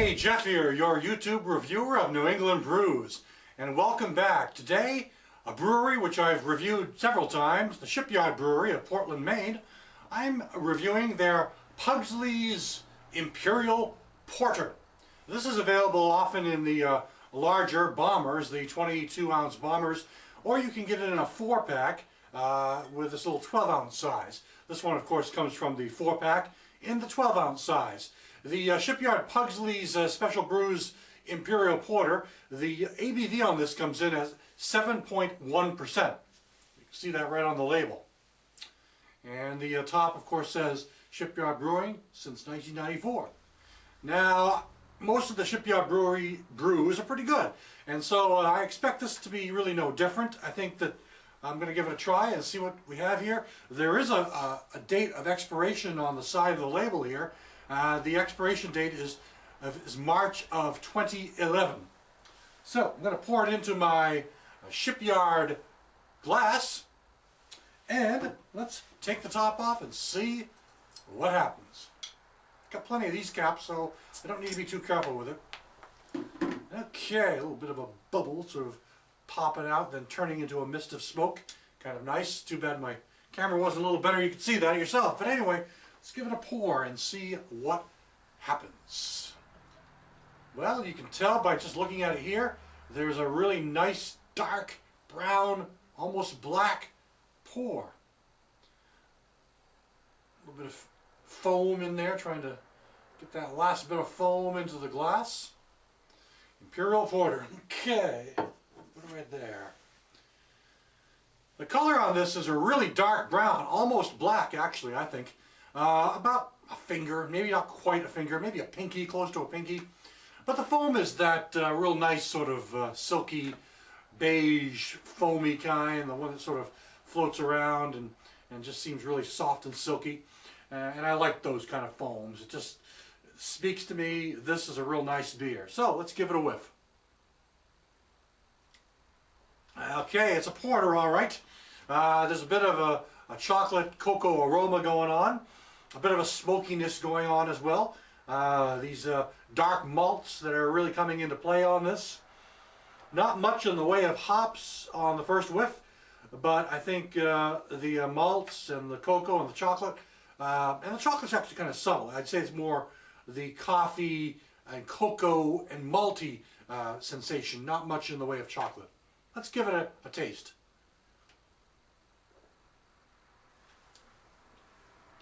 Hey, Jeff here, your YouTube reviewer of New England brews, and welcome back. Today, a brewery which I've reviewed several times, the Shipyard Brewery of Portland, Maine. I'm reviewing their Pugsley's Imperial Porter. This is available often in the larger bombers, the 22-ounce bombers, or you can get it in a 4-pack with this little 12-ounce size. This one, of course, comes from the 4-pack in the 12-ounce size. The Shipyard Pugsley's Special Brews Imperial Porter, the ABV on this comes in as 7.1%. You can see that right on the label. And the top, of course, says Shipyard Brewing since 1994. Now, most of the Shipyard Brewery brews are pretty good, and so I expect this to be really no different. I think that I'm going to give it a try and see what we have here. There is a date of expiration on the side of the label here. The expiration date is March of 2011. So I'm going to pour it into my Shipyard glass, and let's take the top off and see what happens. Got plenty of these caps, so I don't need to be too careful with it. Okay, a little bit of a bubble sort of popping out, then turning into a mist of smoke. Kind of nice. Too bad my camera wasn't a little better. You could see that yourself. But anyway, let's give it a pour and see what happens. Well, you can tell by just looking at it here, there's a really nice dark brown, almost black pour. A little bit of foam in there, trying to get that last bit of foam into the glass. Imperial Porter. Okay, put it right there. The color on this is a really dark brown, almost black actually, I think. About a finger, maybe not quite a finger, maybe a pinky, close to a pinky. But the foam is that real nice sort of silky, beige, foamy kind, the one that sort of floats around and just seems really soft and silky. And I like those kind of foams. It just speaks to me, this is a real nice beer. So let's give it a whiff. Okay, it's a porter, all right. There's a bit of a chocolate cocoa aroma going on. A bit of a smokiness going on as well. These dark malts that are really coming into play on this. Not much in the way of hops on the first whiff, but I think the malts and the cocoa and the chocolate, and the chocolate's actually kind of subtle. I'd say it's more the coffee and cocoa and malty sensation, not much in the way of chocolate. Let's give it a taste.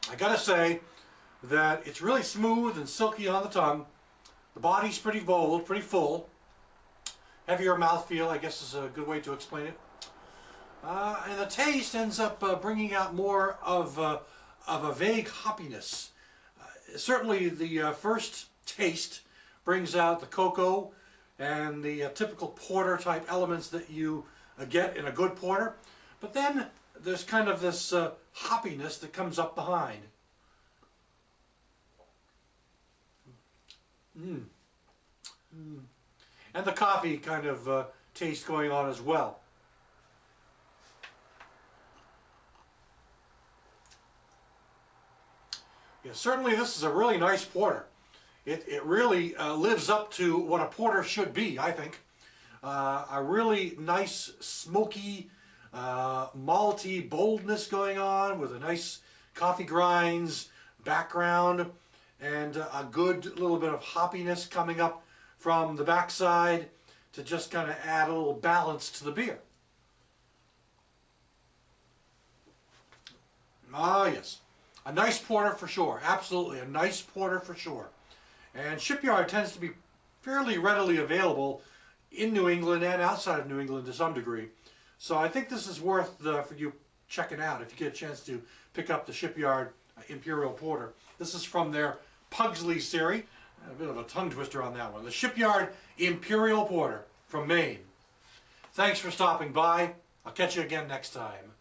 I gotta say that it's really smooth and silky on the tongue. The body's pretty bold, pretty full. Heavier mouthfeel, I guess is a good way to explain it. And the taste ends up bringing out more of a vague hoppiness. Certainly the first taste brings out the cocoa and the typical porter type elements that you get in a good porter. But then there's kind of this hoppiness that comes up behind. And the coffee kind of taste going on as well. Yeah, certainly this is a really nice porter. It really lives up to what a porter should be, I think. A really nice, smoky, malty boldness going on with a nice coffee grinds background and a good little bit of hoppiness coming up from the backside to just kind of add a little balance to the beer. Ah, yes. A nice porter for sure. Absolutely a nice porter for sure. And Shipyard tends to be fairly readily available in New England and outside of New England to some degree. So I think this is worth for you checking out if you get a chance to pick up the Shipyard Imperial Porter. This is from their Pugsley series. A bit of a tongue twister on that one. The Shipyard Imperial Porter from Maine. Thanks for stopping by. I'll catch you again next time.